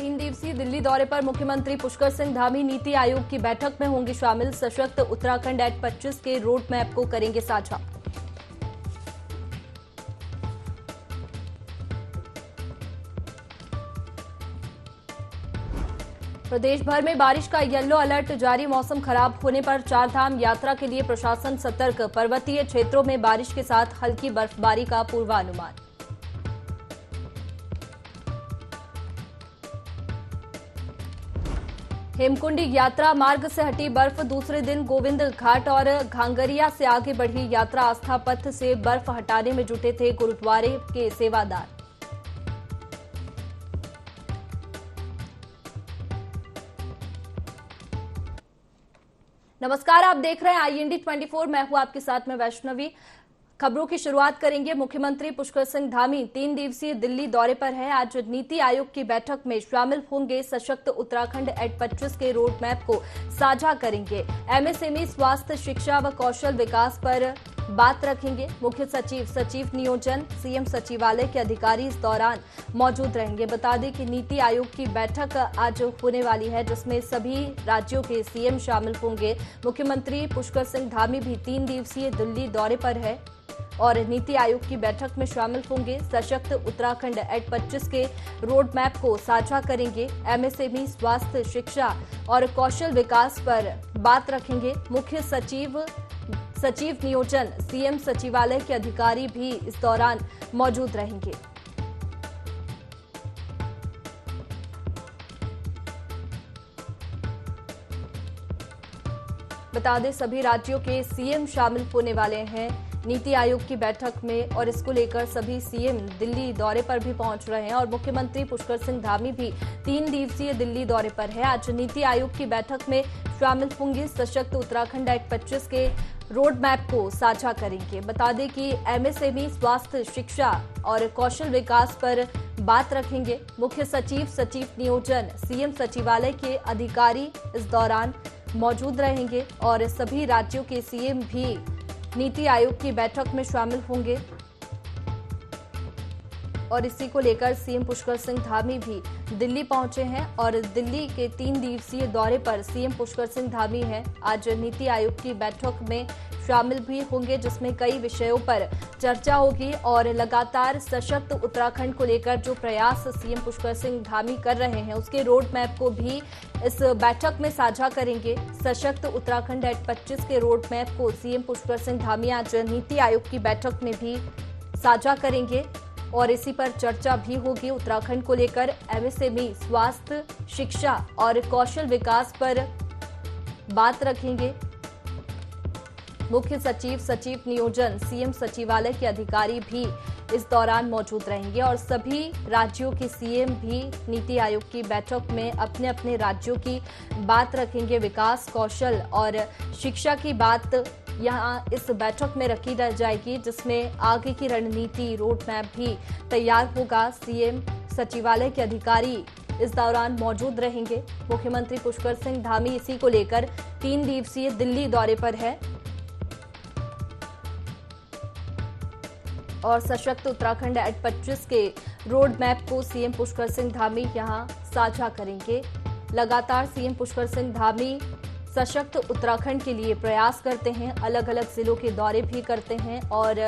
तीन दिवसीय दिल्ली दौरे पर मुख्यमंत्री पुष्कर सिंह धामी नीति आयोग की बैठक में होंगे शामिल। सशक्त उत्तराखंड एक्ट 25 के रोड मैप को करेंगे साझा। प्रदेश भर में बारिश का येलो अलर्ट जारी। मौसम खराब होने पर चारधाम यात्रा के लिए प्रशासन सतर्क। पर्वतीय क्षेत्रों में बारिश के साथ हल्की बर्फबारी का पूर्वानुमान। हेमकुंड यात्रा मार्ग से हटी बर्फ। दूसरे दिन गोविंद घाट और घांगरिया से आगे बढ़ी यात्रा। आस्था पथ से बर्फ हटाने में जुटे थे गुरुद्वारे के सेवादार। नमस्कार, आप देख रहे हैं IND 24। मैं हूं आपके साथ में वैष्णवी। खबरों की शुरुआत करेंगे। मुख्यमंत्री पुष्कर सिंह धामी 3 दिवसीय दिल्ली दौरे पर हैं। आज नीति आयोग की बैठक में शामिल होंगे। सशक्त उत्तराखंड एक्ट 25 के रोड मैप को साझा करेंगे। MSME, स्वास्थ्य, शिक्षा व कौशल विकास पर बात रखेंगे। मुख्य सचिव, सचिव नियोजन, CM सचिवालय के अधिकारी इस दौरान मौजूद रहेंगे। बता दें कि नीति आयोग की बैठक आज होने वाली है, जिसमें सभी राज्यों के CM शामिल होंगे। मुख्यमंत्री पुष्कर सिंह धामी भी 3 दिवसीय दिल्ली दौरे पर है और नीति आयोग की बैठक में शामिल होंगे। सशक्त उत्तराखंड एक्ट 25 के रोड मैप को साझा करेंगे। MSME, स्वास्थ्य, शिक्षा और कौशल विकास पर बात रखेंगे। मुख्य सचिव, सचिव नियोजन, CM सचिवालय के अधिकारी भी इस दौरान मौजूद रहेंगे। बता दें सभी राज्यों के CM शामिल होने वाले हैं नीति आयोग की बैठक में और इसको लेकर सभी CM दिल्ली दौरे पर भी पहुंच रहे हैं और मुख्यमंत्री पुष्कर सिंह धामी भी 3 दिवसीय दिल्ली दौरे पर है। आज नीति आयोग की बैठक में शामिल होंगे। सशक्त उत्तराखंड एक्ट 25 के रोड मैप को साझा करेंगे। बता दें कि MSME, स्वास्थ्य, शिक्षा और कौशल विकास पर बात रखेंगे। मुख्य सचिव, सचिव नियोजन, CM सचिवालय के अधिकारी इस दौरान मौजूद रहेंगे और सभी राज्यों के CM भी नीति आयोग की बैठक में शामिल होंगे और इसी को लेकर CM पुष्कर सिंह धामी भी दिल्ली पहुंचे हैं और दिल्ली के 3 दिवसीय दौरे पर CM पुष्कर सिंह धामी हैं। आज नीति आयोग की बैठक में शामिल भी होंगे, जिसमें कई विषयों पर चर्चा होगी और लगातार सशक्त उत्तराखंड को लेकर जो प्रयास CM पुष्कर सिंह धामी कर रहे हैं उसके रोड मैप को भी इस बैठक में साझा करेंगे। सशक्त उत्तराखंड एक्ट 25 के रोड मैप को CM पुष्कर सिंह धामी आज नीति आयोग की बैठक में भी साझा करेंगे और इसी पर चर्चा भी होगी। उत्तराखंड को लेकर MSME, स्वास्थ्य, शिक्षा और कौशल विकास पर बात रखेंगे। मुख्य सचिव, सचिव नियोजन, CM सचिवालय के अधिकारी भी इस दौरान मौजूद रहेंगे और सभी राज्यों के CM भी नीति आयोग की बैठक में अपने अपने राज्यों की बात रखेंगे। विकास, कौशल और शिक्षा की बात यहाँ इस बैठक में रखी जाएगी, जिसमें आगे की रणनीति, रोड मैप भी तैयार होगा। CM सचिवालय के अधिकारी इस दौरान मौजूद रहेंगे। मुख्यमंत्री पुष्कर सिंह धामी इसी को लेकर 3 दिवसीय दिल्ली दौरे पर है और सशक्त उत्तराखंड एक्ट 25 के रोड मैप को CM पुष्कर सिंह धामी यहां साझा करेंगे। लगातार CM पुष्कर सिंह धामी सशक्त उत्तराखंड के लिए प्रयास करते हैं, अलग अलग जिलों के दौरे भी करते हैं और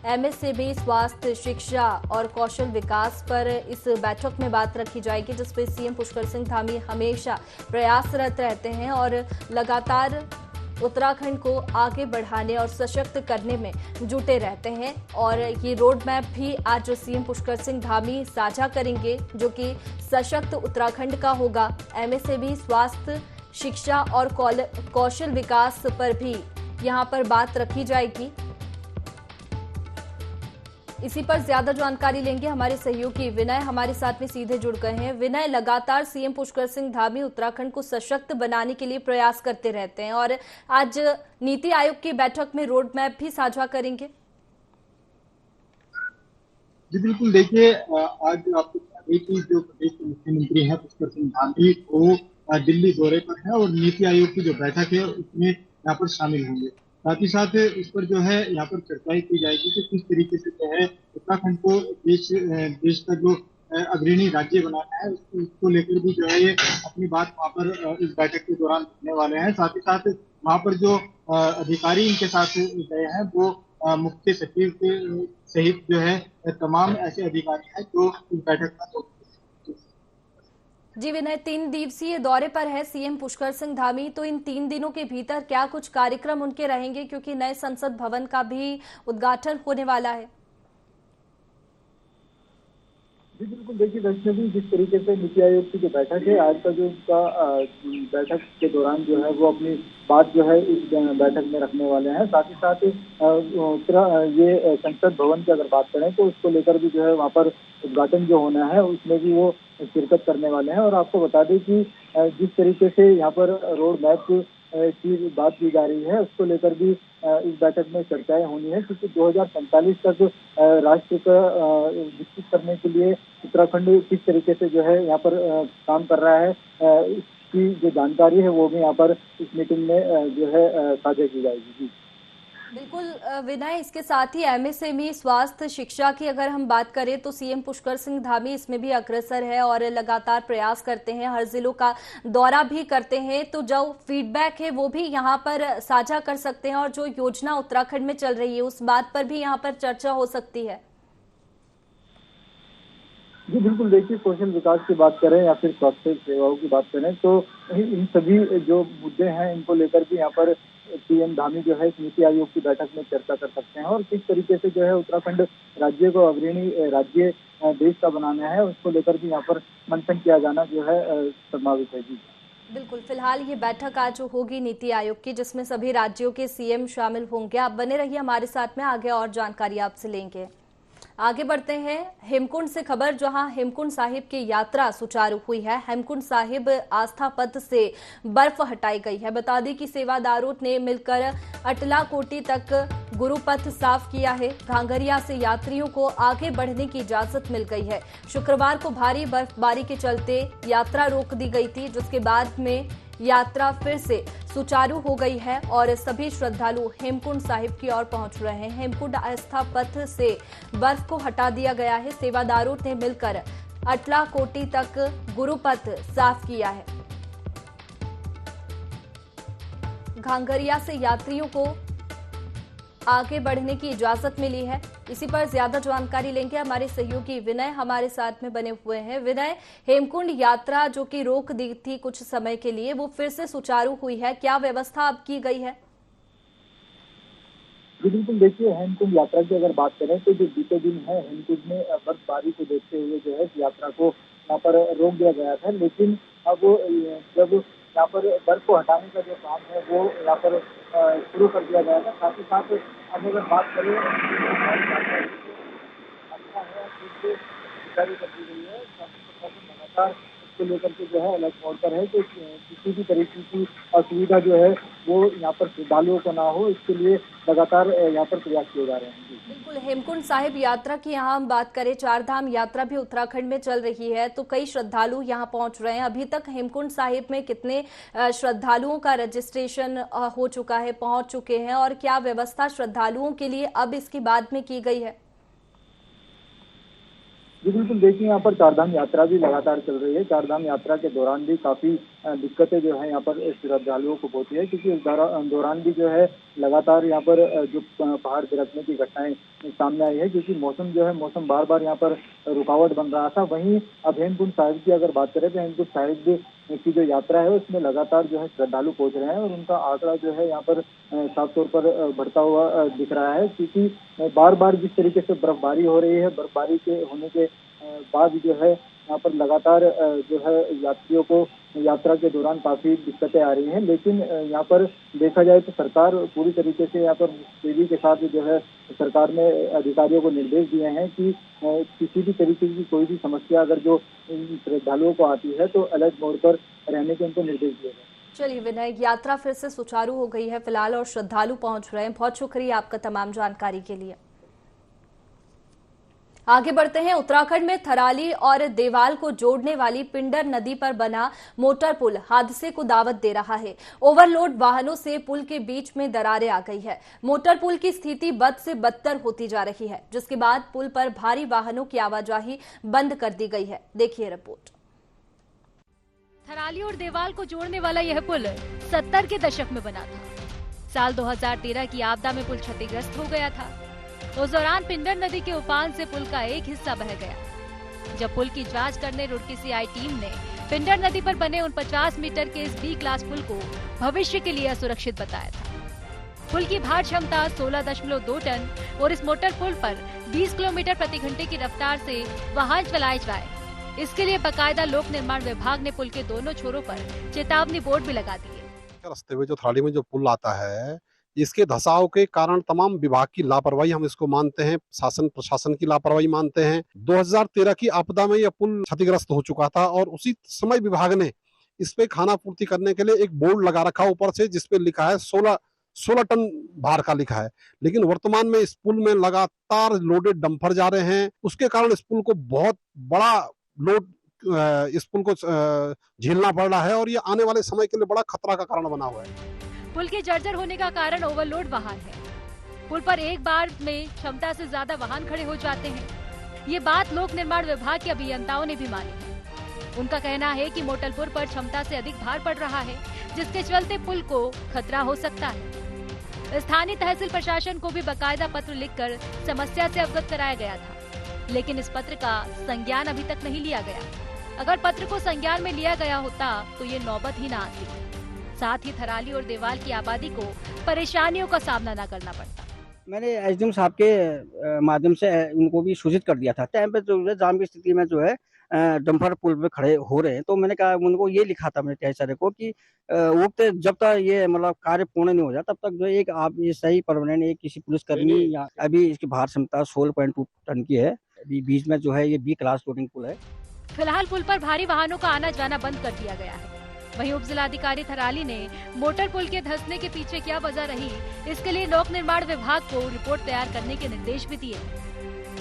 MSME, स्वास्थ्य, शिक्षा और कौशल विकास पर इस बैठक में बात रखी जाएगी, जिसपे CM पुष्कर सिंह धामी हमेशा प्रयासरत रहते हैं और लगातार उत्तराखंड को आगे बढ़ाने और सशक्त करने में जुटे रहते हैं और ये रोड मैप भी आज CM पुष्कर सिंह धामी साझा करेंगे, जो कि सशक्त उत्तराखंड का होगा। MSME, स्वास्थ्य, शिक्षा और कौशल विकास पर भी यहाँ पर बात रखी जाएगी। इसी पर ज्यादा जानकारी लेंगे। हमारे सहयोगी विनय हमारे साथ में सीधे जुड़ गए हैं। विनय, लगातार CM पुष्कर सिंह धामी उत्तराखंड को सशक्त बनाने के लिए प्रयास करते रहते हैं और आज नीति आयोग की बैठक में रोड मैप भी साझा करेंगे। जी बिल्कुल, देखिए आज आपको बता दें कि जो प्रदेश के मुख्यमंत्री हैं पुष्कर सिंह धामी वो दिल्ली दौरे पर है और नीति आयोग की जो बैठक है उसमें यहाँ पर शामिल होंगे। साथ ही साथ इस पर जो है यहाँ पर चर्चाएं की जाएगी कि किस तरीके से जो है उत्तराखंड को देश का जो अग्रणी राज्य बनाना है, उसको लेकर भी जो है ये अपनी बात वहाँ पर इस बैठक के दौरान रखने वाले हैं। साथ ही साथ वहाँ पर जो अधिकारी इनके साथ गए हैं वो मुख्य सचिव के सहित जो है तमाम ऐसे अधिकारी हैं जो इस बैठक में। जी विनय, 3 दिवसीय दौरे पर है सीएम पुष्कर सिंह धामी, तो इन 3 दिनों के भीतर क्या कुछ कार्यक्रम उनके रहेंगे, क्योंकि नए संसद भवन का भी उद्घाटन होने वाला है? जी बिल्कुल, देखिए वैष्णवी, जिस तरीके से नीति आयोग की जो बैठक है आज का, जो उनका बैठक के दौरान जो है वो अपनी बात जो है इस बैठक में रखने वाले हैं। साथ ही साथ ये संसद भवन की अगर बात करें तो उसको लेकर भी जो है वहाँ पर उद्घाटन जो होना है उसमें भी वो शिरकत करने वाले हैं। और आपको बता दें कि जिस तरीके से यहाँ पर रोड मैप की बात की जा रही है उसको लेकर भी इस बैठक में चर्चाएं होनी है, क्योंकि 2047 तक राष्ट्र का विकसित करने के लिए उत्तराखंड किस तरीके से जो है यहाँ पर काम कर रहा है, इसकी जो जानकारी है वो भी यहाँ पर इस मीटिंग में जो है साझा की जाएगी। जी बिल्कुल विनय, इसके साथ ही एमएसएमई, स्वास्थ्य, शिक्षा की अगर हम बात करें तो सीएम पुष्कर सिंह धामी इसमें भी अग्रसर है और लगातार प्रयास करते हैं, हर जिलों का दौरा भी करते हैं, तो जो फीडबैक है वो भी यहाँ पर साझा कर सकते हैं और जो योजना उत्तराखंड में चल रही है उस बात पर भी यहाँ पर चर्चा हो सकती है। जी बिल्कुल, देखिए कौशल विकास की बात करें या फिर स्वास्थ्य सेवाओं की बात करें तो इन सभी जो मुद्दे हैं इनको लेकर भी यहाँ पर सीएम धामी जो है इस नीति आयोग की बैठक में चर्चा कर सकते हैं और किस तरीके से जो है उत्तराखंड राज्य को अग्रणी राज्य देश का बनाना है उसको लेकर भी यहाँ पर मंथन किया जाना जो है संभावित है। जी बिल्कुल, फिलहाल ये बैठक आज होगी नीति आयोग की, जिसमें सभी राज्यों के सीएम शामिल होंगे। आप बने रहिए हमारे साथ में, आगे और जानकारी आपसे लेंगे। आगे बढ़ते हैं हेमकुंड से खबर, जहां हेमकुंड साहिब की यात्रा सुचारू हुई है। हेमकुंड साहिब आस्था पथ से बर्फ हटाई गई है। बता दें कि सेवादारों ने मिलकर अटला कोटी तक गुरुपथ साफ किया है। घांगरिया से यात्रियों को आगे बढ़ने की इजाजत मिल गई है। शुक्रवार को भारी बर्फबारी के चलते यात्रा रोक दी गई थी, जिसके बाद में यात्रा फिर से सुचारू हो गई है और सभी श्रद्धालु हेमकुंड साहिब की ओर पहुंच रहे हैं। हेमकुंड आस्था पथ से बर्फ को हटा दिया गया है। सेवादारों ने मिलकर अटला कोटी तक गुरुपथ साफ किया है। घांगरिया से यात्रियों को आगे बढ़ने की इजाजत मिली है। इसी पर ज्यादा जानकारी लेंगे, हमारे सहयोगी विनय हमारे साथ में बने हुए हैं। विनय, हेमकुंड यात्रा जो कि रोक दी थी कुछ समय के लिए वो फिर से सुचारू हुई है, क्या व्यवस्था अब की गई है? जी बिल्कुल, देखिए हेमकुंड यात्रा की अगर बात करें तो जो बीते दिन है हेमकुंड में बर्फबारी को देखते हुए जो है यात्रा को यहाँ पर रोक दिया गया था, लेकिन अब जब यहाँ पर बर्फ को हटाने का जो काम है वो यहाँ पर शुरू कर दिया गया था। साथ ही साथ अब अगर बात करें अच्छा है जारी कर दी गई है, लगातार इसको लेकर के जो है अलग मोड पर है कि किसी भी तरीके की असुविधा जो है वो यहाँ पर श्रद्धालुओं को ना हो, इसके लिए लगातार यहाँ पर प्रयास किए जा रहे हैं। बिल्कुल, हेमकुंड साहिब यात्रा की यहाँ हम बात करें, चार धाम यात्रा भी उत्तराखंड में चल रही है, तो कई श्रद्धालु यहाँ पहुंच रहे हैं। अभी तक हेमकुंड साहिब में कितने श्रद्धालुओं का रजिस्ट्रेशन हो चुका है, पहुंच चुके हैं, और क्या व्यवस्था श्रद्धालुओं के लिए अब इसके बाद में की गई है? जी बिल्कुल, देखिए यहाँ पर चारधाम यात्रा भी लगातार चल रही है। चारधाम यात्रा के दौरान भी काफी दिक्कतें जो है यहाँ पर श्रद्धालुओं को होती है, क्योंकि इस दौरान भी जो है लगातार यहाँ पर जो पहाड़ गिरने की घटनाएं सामने आई है, क्योंकि मौसम बार बार यहाँ पर रुकावट बन रहा था। वहीं अब हेमकुंड साहिब की अगर बात करें तो हेमकुंड साहिब की जो यात्रा है उसमें लगातार जो है श्रद्धालु पहुंच रहे हैं और उनका आंकड़ा जो है यहाँ पर साफ तौर पर बढ़ता हुआ दिख रहा है, क्योंकि बार बार जिस तरीके से बर्फबारी हो रही है, बर्फबारी के होने के बाद जो है यहाँ पर लगातार जो है यात्रियों को यात्रा के दौरान काफी दिक्कतें आ रही हैं। लेकिन यहाँ पर देखा जाए तो सरकार पूरी तरीके से यहाँ पर तेजी के साथ जो है सरकार ने अधिकारियों को निर्देश दिए हैं कि किसी भी तरीके की कोई भी समस्या अगर जो श्रद्धालुओं को आती है तो अलर्ट मोड पर रहने के उनको निर्देश दिए गए। चलिए विनय, यात्रा फिर से सुचारू हो गई है फिलहाल और श्रद्धालु पहुंच रहे हैं। बहुत शुक्रिया आपका तमाम जानकारी के लिए। आगे बढ़ते हैं। उत्तराखंड में थराली और देवाल को जोड़ने वाली पिंडर नदी पर बना मोटर पुल हादसे को दावत दे रहा है। ओवरलोड वाहनों से पुल के बीच में दरारें आ गई है। मोटर पुल की स्थिति बद से बदतर होती जा रही है, जिसके बाद पुल पर भारी वाहनों की आवाजाही बंद कर दी गई है। देखिए रिपोर्ट। थराली और देवाल को जोड़ने वाला यह पुल 70 के दशक में बना था। साल 2013 की आपदा में पुल क्षतिग्रस्त हो गया था। उस दौरान पिंडर नदी के उफान से पुल का एक हिस्सा बह गया। जब पुल की जांच करने रुड़की सीआई टीम ने पिंडर नदी पर बने उन 50 मीटर के इस बी क्लास पुल को भविष्य के लिए असुरक्षित बताया था। पुल की भार क्षमता 16.2 टन और इस मोटर पुल पर 20 किलोमीटर प्रति घंटे की रफ्तार से वाहन चलाए जाए, इसके लिए बाकायदा लोक निर्माण विभाग ने पुल के दोनों छोरों पर चेतावनी बोर्ड भी लगा दिए। रास्ते में जो थराली में जो पुल आता है, इसके धसाव के कारण तमाम विभाग की लापरवाही हम इसको मानते हैं, शासन प्रशासन की लापरवाही मानते हैं। 2013 की आपदा में यह पुल क्षतिग्रस्त हो चुका था और उसी समय विभाग ने इस पे खाना पूर्ति करने के लिए एक बोर्ड लगा रखा ऊपर से, जिसपे लिखा है 16 टन भार का लिखा है। लेकिन वर्तमान में इस पुल में लगातार लोडेड डंपर जा रहे हैं, उसके कारण इस पुल को बहुत बड़ा लोड इस पुल को झेलना पड़ रहा है और ये आने वाले समय के लिए बड़ा खतरा का कारण बना हुआ है। पुल के जर्जर होने का कारण ओवरलोड वाहन है। पुल पर एक बार में क्षमता से ज्यादा वाहन खड़े हो जाते हैं। ये बात लोक निर्माण विभाग के अभियंताओं ने भी मानी है। उनका कहना है कि मोटर पुल पर क्षमता से अधिक भार पड़ रहा है, जिसके चलते पुल को खतरा हो सकता है। स्थानीय तहसील प्रशासन को भी बाकायदा पत्र लिखकर समस्या से अवगत कराया गया था, लेकिन इस पत्र का संज्ञान अभी तक नहीं लिया गया। अगर पत्र को संज्ञान में लिया गया होता तो ये नौबत ही न आती। साथ ही थराली और देवाल की आबादी को परेशानियों का सामना न करना पड़ता। मैंने एसडीएम साहब के माध्यम से उनको भी सूचित कर दिया था। टाइम पे जो है जाम की स्थिति में जो है डंपर पुल पे खड़े हो रहे हैं, तो मैंने कहा उनको ये लिखा था मैंने टीआई को कि वक्त जब तक ये मतलब कार्य पूर्ण नहीं हो जाता तब तक जो एक आप ये सही परमानेंट एक किसी पुलिसकर्मी या अभी इसकी भार क्षमता 16.2 टन की है। अभी बीच में जो है ये बी क्लास लोडिंग पुल है। फिलहाल पुल पर भारी वाहनों का आना जाना बंद कर दिया गया है। वहीं उप जिलाधिकारी थराली ने मोटर पुल के धंसने के पीछे क्या वजह रही, इसके लिए लोक निर्माण विभाग को रिपोर्ट तैयार करने के निर्देश भी दिए।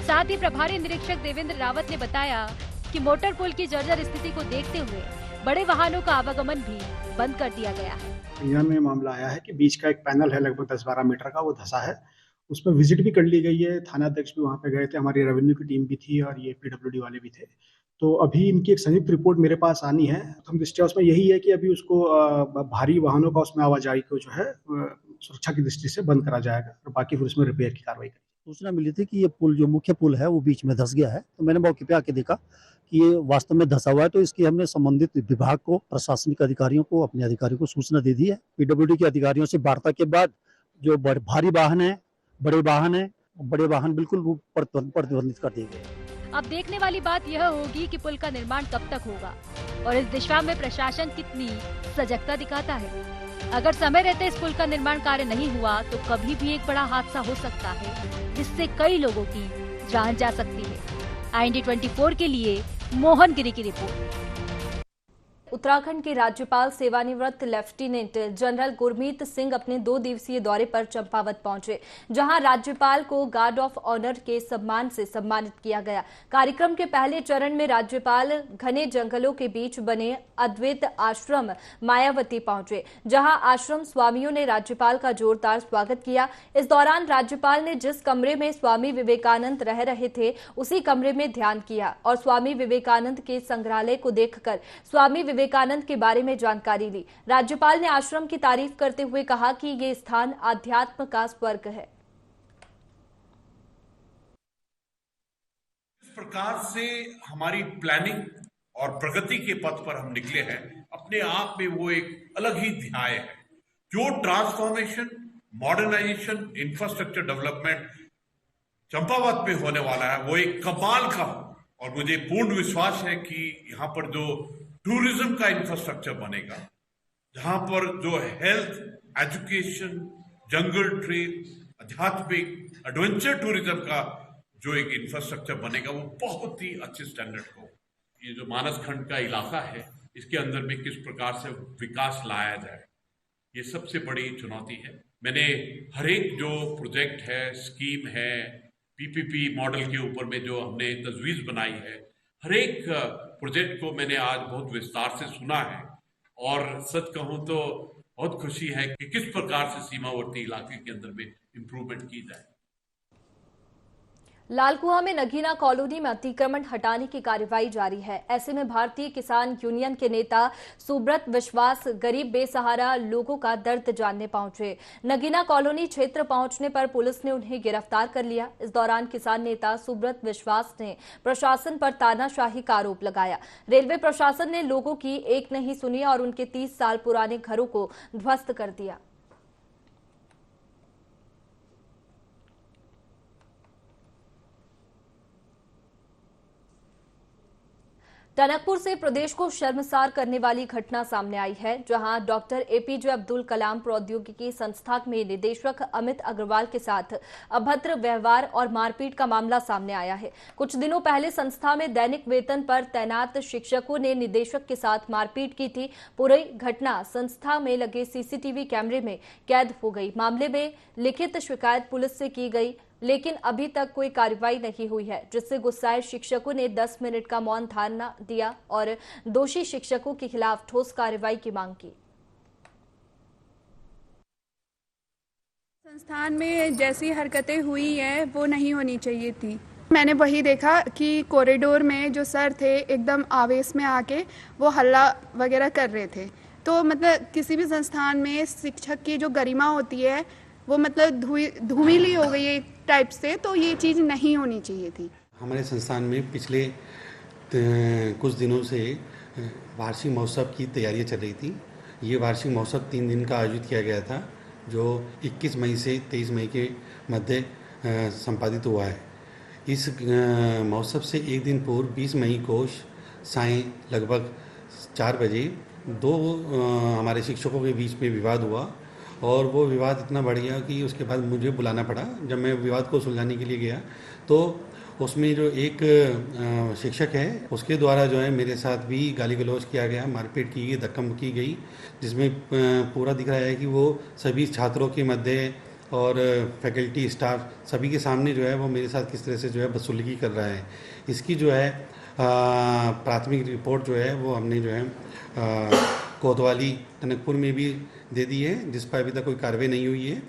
साथ ही प्रभारी निरीक्षक देवेंद्र रावत ने बताया कि मोटर पुल की जर्जर स्थिति को देखते हुए बड़े वाहनों का आवागमन भी बंद कर दिया गया है। यहाँ में मामला आया है कि बीच का एक पैनल है लगभग 10-12 मीटर का, वो धंसा है। उस पर विजिट भी कर ली गई है, थाना अध्यक्ष भी वहाँ पे गए थे, हमारी रेवेन्यू की टीम भी थी और ये पीडब्ल्यूडी वाले भी थे। तो अभी इनकी एक संयुक्त रिपोर्ट मेरे पास आनी है। हम दृष्टिया उसमें यही है कि अभी उसको भारी वाहनों का उसमें आवाजाही को जो है सुरक्षा की दृष्टि से बंद करा जाएगा और बाकी फिर उसमें रिपेयर की कार्रवाई करेगी। सूचना मिली थी कि ये पुल जो मुख्य पुल है वो बीच में धंस गया है, तो मैंने मौके पे आके देखा कि ये वास्तव में धंसा हुआ है। तो इसकी हमने संबंधित विभाग को, प्रशासनिक अधिकारियों को, अपने अधिकारियों को सूचना दे दी है। पीडब्ल्यूडी के अधिकारियों से वार्ता के बाद जो भारी वाहन है, बड़े वाहन बिल्कुल प्रतिबंधित कर दिए गए। अब देखने वाली बात यह होगी कि पुल का निर्माण कब तक होगा और इस दिशा में प्रशासन कितनी सजगता दिखाता है। अगर समय रहते इस पुल का निर्माण कार्य नहीं हुआ तो कभी भी एक बड़ा हादसा हो सकता है, जिससे कई लोगों की जान जा सकती है। IND 24 के लिए मोहन गिरी की रिपोर्ट। उत्तराखंड के राज्यपाल सेवानिवृत्त लेफ्टिनेंट जनरल गुरमीत सिंह अपने 2 दिवसीय दौरे पर चंपावत पहुंचे, जहां राज्यपाल को गार्ड ऑफ ऑनर के सम्मान से सम्मानित किया गया। कार्यक्रम के पहले चरण में राज्यपाल घने जंगलों के बीच बने अद्वैत आश्रम मायावती पहुंचे, जहां आश्रम स्वामियों ने राज्यपाल का जोरदार स्वागत किया। इस दौरान राज्यपाल ने जिस कमरे में स्वामी विवेकानंद रह रहे थे उसी कमरे में ध्यान किया और स्वामी विवेकानंद के संग्रहालय को देखकर स्वामी विवेकानंद के बारे में जानकारी ली। राज्यपाल ने आश्रम की तारीफ करते हुए कहा कि ये स्थान आध्यात्म का स्वर्ग है। इस प्रकार से हमारी प्लानिंग और प्रगति के पथ पर हम निकले हैं, अपने आप में वो एक अलग ही ध्याय है। जो transformation, modernization, infrastructure development Champawat में होने वाला है वो एक कमाल का, और मुझे पूर्ण विश्वास है कि यहाँ पर जो टूरिज्म का इंफ्रास्ट्रक्चर बनेगा, जहां पर जो हेल्थ, एजुकेशन, जंगल ट्रेल, आध्यात्मिक, एडवेंचर टूरिज्म का जो एक इंफ्रास्ट्रक्चर बनेगा वो बहुत ही अच्छे स्टैंडर्ड को। ये जो मानस खंड का इलाका है इसके अंदर में किस प्रकार से विकास लाया जाए, ये सबसे बड़ी चुनौती है। मैंने हर एक जो प्रोजेक्ट है, स्कीम है, पीपीपी मॉडल के ऊपर में जो हमने तजवीज़ बनाई है, हर एक प्रोजेक्ट को मैंने आज बहुत विस्तार से सुना है और सच कहूँ तो बहुत खुशी है कि किस प्रकार से सीमावर्ती इलाके के अंदर में इम्प्रूवमेंट की जाए। लालकुआं में नगीना कॉलोनी में अतिक्रमण हटाने की कार्रवाई जारी है। ऐसे में भारतीय किसान यूनियन के नेता सुब्रत विश्वास गरीब बेसहारा लोगों का दर्द जानने पहुंचे। नगीना कॉलोनी क्षेत्र पहुंचने पर पुलिस ने उन्हें गिरफ्तार कर लिया। इस दौरान किसान नेता सुब्रत विश्वास ने प्रशासन पर तानाशाही का आरोप लगाया। रेलवे प्रशासन ने लोगों की एक नहीं सुनी और उनके 30 साल पुराने घरों को ध्वस्त कर दिया। टनकपुर से प्रदेश को शर्मसार करने वाली घटना सामने आई है, जहां डॉक्टर एपीजे अब्दुल कलाम प्रौद्योगिकी संस्थान में निदेशक अमित अग्रवाल के साथ अभद्र व्यवहार और मारपीट का मामला सामने आया है। कुछ दिनों पहले संस्था में दैनिक वेतन पर तैनात शिक्षकों ने निदेशक के साथ मारपीट की थी। पूरी घटना संस्था में लगे सीसीटीवी कैमरे में कैद हो गई। मामले में लिखित शिकायत पुलिस से की गई, लेकिन अभी तक कोई कार्रवाई नहीं हुई है, जिससे गुस्साए शिक्षकों ने 10 मिनट का मौन धारणा दिया और दोषी शिक्षकों के खिलाफ ठोस कार्रवाई की मांग की। संस्थान में जैसी हरकतें हुई हैं वो नहीं होनी चाहिए थी। मैंने वही देखा कि कॉरिडोर में जो सर थे एकदम आवेश में आके वो हल्ला वगैरह कर रहे थे। तो मतलब किसी भी संस्थान में शिक्षक की जो गरिमा होती है वो मतलब धूमिली हो गई एक टाइप से, तो ये चीज़ नहीं होनी चाहिए थी। हमारे संस्थान में पिछले कुछ दिनों से वार्षिक महोत्सव की तैयारियां चल रही थी। ये वार्षिक महोत्सव 3 दिन का आयोजित किया गया था, जो 21 मई से 23 मई के मध्य संपादित हुआ है। इस महोत्सव से एक दिन पूर्व 20 मई को सायं लगभग 4 बजे 2 हमारे शिक्षकों के बीच में विवाद हुआ और वो विवाद इतना बढ़ गया कि उसके बाद मुझे बुलाना पड़ा। जब मैं विवाद को सुलझाने के लिए गया तो उसमें जो एक शिक्षक है उसके द्वारा जो है मेरे साथ भी गाली गलौज किया गया, मारपीट की गई, धक्का मुक्की गई, जिसमें पूरा दिख रहा है कि वो सभी छात्रों के मध्य और फैकल्टी स्टाफ सभी के सामने जो है वो मेरे साथ किस तरह से जो है बदसलूकी कर रहा है। इसकी जो है प्राथमिक रिपोर्ट जो है वो हमने जो है कोतवाली टनकपुर में भी दे दी है, जिस पर अभी तक कोई कार्रवाई नहीं हुई है।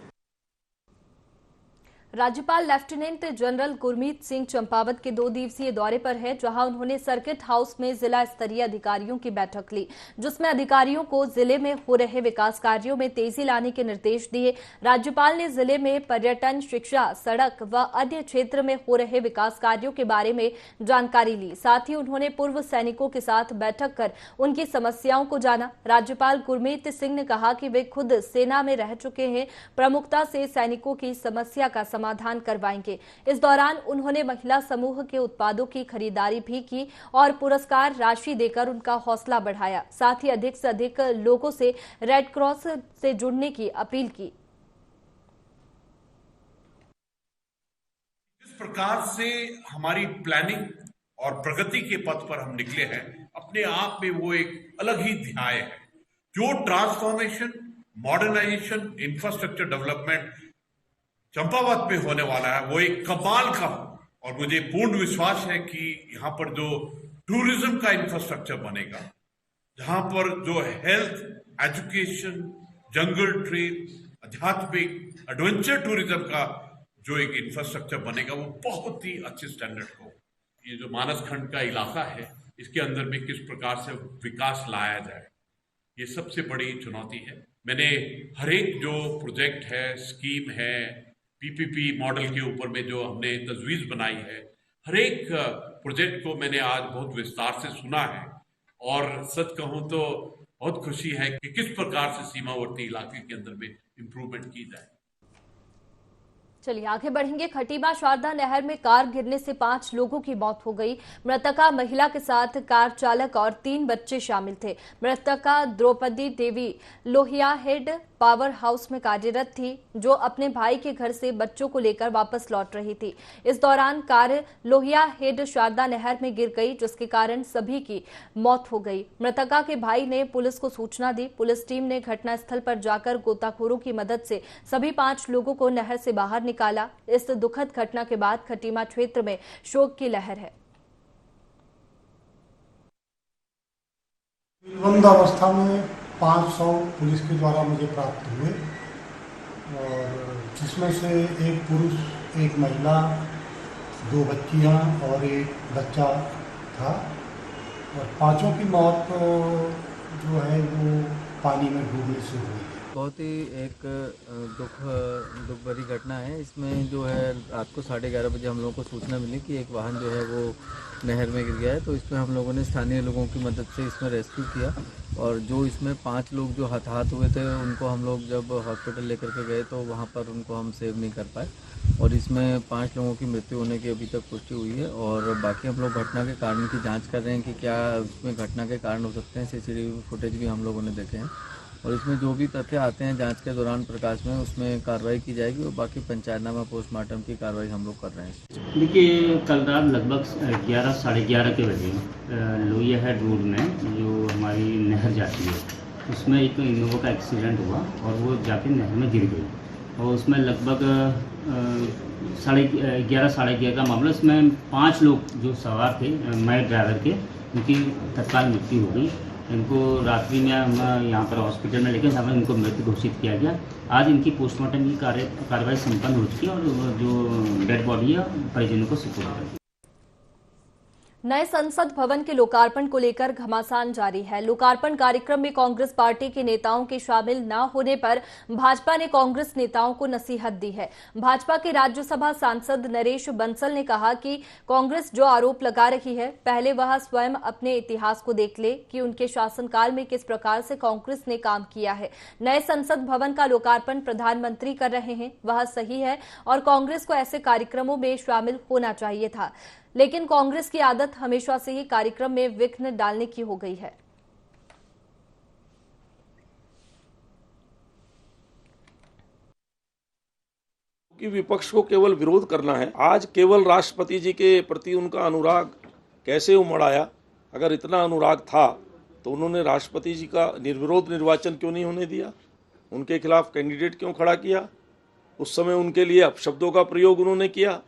राज्यपाल लेफ्टिनेंट जनरल गुरमीत सिंह चंपावत के 2 दिवसीय दौरे पर है, जहां उन्होंने सर्किट हाउस में जिला स्तरीय अधिकारियों की बैठक ली, जिसमें अधिकारियों को जिले में हो रहे विकास कार्यों में तेजी लाने के निर्देश दिए। राज्यपाल ने जिले में पर्यटन, शिक्षा, सड़क व अन्य क्षेत्र में हो रहे विकास कार्यों के बारे में जानकारी ली। साथ ही उन्होंने पूर्व सैनिकों के साथ बैठक कर उनकी समस्याओं को जाना। राज्यपाल गुरमीत सिंह ने कहा कि वे खुद सेना में रह चुके हैं, प्रमुखता से सैनिकों की समस्या का समाधान करवाएंगे। इस दौरान उन्होंने महिला समूह के उत्पादों की खरीदारी भी की और पुरस्कार राशि देकर उनका हौसला बढ़ाया। साथ ही अधिक से अधिक लोगों से रेड क्रॉस से जुड़ने की अपील की। जिस प्रकार से हमारी प्लानिंग और प्रगति के पथ पर हम निकले हैं, अपने आप में वो एक अलग ही ध्याय है। जो transformation, modernization, infrastructure development Champawat में होने वाला है वो एक कमाल का हो। और मुझे पूर्ण विश्वास है कि यहाँ पर जो टूरिज्म का इंफ्रास्ट्रक्चर बनेगा, जहाँ पर जो हेल्थ, एजुकेशन, जंगल ट्रेल, आध्यात्मिक, एडवेंचर टूरिज्म का जो एक इंफ्रास्ट्रक्चर बनेगा वो बहुत ही अच्छे स्टैंडर्ड को। ये जो मानस खंड का इलाका है, इसके अंदर में किस प्रकार से विकास लाया जाए, ये सबसे बड़ी चुनौती है। मैंने हर एक जो प्रोजेक्ट है, स्कीम है, पीपीपी मॉडल के ऊपर में जो हमने तजवीज़ बनाई है, हर एक प्रोजेक्ट को मैंने आज बहुत विस्तार से सुना है और सच कहूँ तो बहुत खुशी है कि किस प्रकार से सीमावर्ती इलाके के अंदर में इम्प्रूवमेंट की जाए। चलिए आगे बढ़ेंगे। खटीमा शारदा नहर में कार गिरने से 5 लोगों की मौत हो गई। मृतका महिला के साथ कार चालक और 3 बच्चे शामिल थे। मृतका द्रौपदी देवी लोहिया हेड पावर हाउस में कार्यरत थी, जो अपने भाई के घर से बच्चों को लेकर वापस लौट रही थी। इस दौरान कार लोहिया हेड शारदा नहर में गिर गई, जिसके कारण सभी की मौत हो गई। मृतका के भाई ने पुलिस को सूचना दी। पुलिस टीम ने घटनास्थल पर जाकर गोताखोरों की मदद से सभी 5 लोगों को नहर से बाहर निकाला। इस दुखद घटना के बाद खटीमा क्षेत्र में शोक की लहर है। बंद अवस्था में 500 पुलिस के द्वारा मुझे प्राप्त हुए और जिसमें से एक पुरुष, एक महिला, 2 बच्चियां और एक बच्चा था और 5 की मौत जो है वो पानी में डूबने से हुई। बहुत ही एक दुख भरी घटना है। इसमें जो है रात को 11:30 बजे हम लोगों को सूचना मिली कि एक वाहन जो है वो नहर में गिर गया है। तो इसमें हम लोगों ने स्थानीय लोगों की मदद से इसमें रेस्क्यू किया और जो इसमें 5 लोग जो हताहत हुए थे उनको हम लोग जब हॉस्पिटल लेकर के गए तो वहाँ पर उनको हम सेव नहीं कर पाए और इसमें 5 लोगों की मृत्यु होने की अभी तक पुष्टि हुई है और बाकी हम लोग घटना के कारण की जाँच कर रहे हैं कि क्या इसमें घटना के कारण हो सकते हैं। CCTV फुटेज भी हम लोगों ने देखे हैं और इसमें जो भी तथ्य आते हैं जांच के दौरान प्रकाश में उसमें कार्रवाई की जाएगी और बाकी पंचायतनामा पोस्टमार्टम की कार्रवाई हम लोग कर रहे हैं। देखिए, कल रात लगभग 11 साढ़े 11 के बजे लोहिया हेड रोड में जो हमारी नहर जाती है उसमें एक इनोवा का एक्सीडेंट हुआ और वो जाके नहर में गिर गई और उसमें लगभग 11:30 साढ़े 11 का मामला। इसमें 5 लोग जो सवार थे, मैं ड्राइवर के, उनकी तत्काल मृत्यु हो गई। इनको रात्रि में हम यहाँ पर हॉस्पिटल में लेकर हमें इनको मृत घोषित किया गया। आज इनकी पोस्टमार्टम की कार्रवाई संपन्न हो चुकी है और जो डेड बॉडी है परिजनों को सुपुर्द कर दी। नए संसद भवन के लोकार्पण को लेकर घमासान जारी है। लोकार्पण कार्यक्रम में कांग्रेस पार्टी के नेताओं के शामिल न होने पर भाजपा ने कांग्रेस नेताओं को नसीहत दी है। भाजपा के राज्यसभा सांसद नरेश बंसल ने कहा कि कांग्रेस जो आरोप लगा रही है, पहले वह स्वयं अपने इतिहास को देख ले कि उनके शासनकाल में किस प्रकार से कांग्रेस ने काम किया है। नए संसद भवन का लोकार्पण प्रधानमंत्री कर रहे हैं, वह सही है और कांग्रेस को ऐसे कार्यक्रमों में शामिल होना चाहिए था, लेकिन कांग्रेस की आदत हमेशा से ही कार्यक्रम में विघ्न डालने की हो गई है। कि विपक्ष को केवल विरोध करना है। आज केवल राष्ट्रपति जी के प्रति उनका अनुराग कैसे उमड़ आया? अगर इतना अनुराग था तो उन्होंने राष्ट्रपति जी का निर्विरोध निर्वाचन क्यों नहीं होने दिया? उनके खिलाफ कैंडिडेट क्यों खड़ा किया? उस समय उनके लिए अपशब्दों का प्रयोग उन्होंने किया।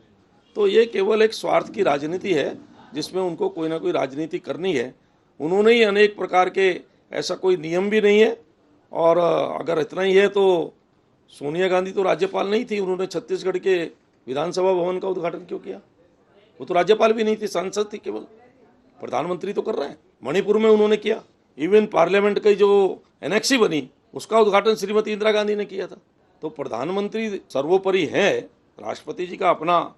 तो ये केवल एक स्वार्थ की राजनीति है जिसमें उनको कोई ना कोई राजनीति करनी है। उन्होंने ही अनेक प्रकार के, ऐसा कोई नियम भी नहीं है और अगर इतना ही है तो सोनिया गांधी तो राज्यपाल नहीं थी, उन्होंने छत्तीसगढ़ के विधानसभा भवन का उद्घाटन क्यों किया? वो तो राज्यपाल भी नहीं थी, सांसद थी केवल। प्रधानमंत्री तो कर रहे हैं। मणिपुर में उन्होंने किया। इवन पार्लियामेंट की जो एनेक्सी बनी उसका उद्घाटन श्रीमती इंदिरा गांधी ने किया था। तो प्रधानमंत्री सर्वोपरि है, राष्ट्रपति जी का अपना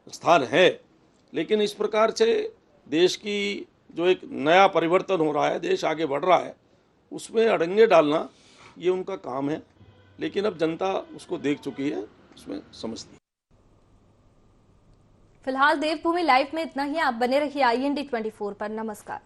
स्थान है, लेकिन इस प्रकार से देश की जो एक नया परिवर्तन हो रहा है, देश आगे बढ़ रहा है, उसमें अड़ंगे डालना ये उनका काम है। लेकिन अब जनता उसको देख चुकी है, उसमें समझती है। फिलहाल देवभूमि लाइव में इतना ही। आप बने रहिए IND 24 पर। नमस्कार।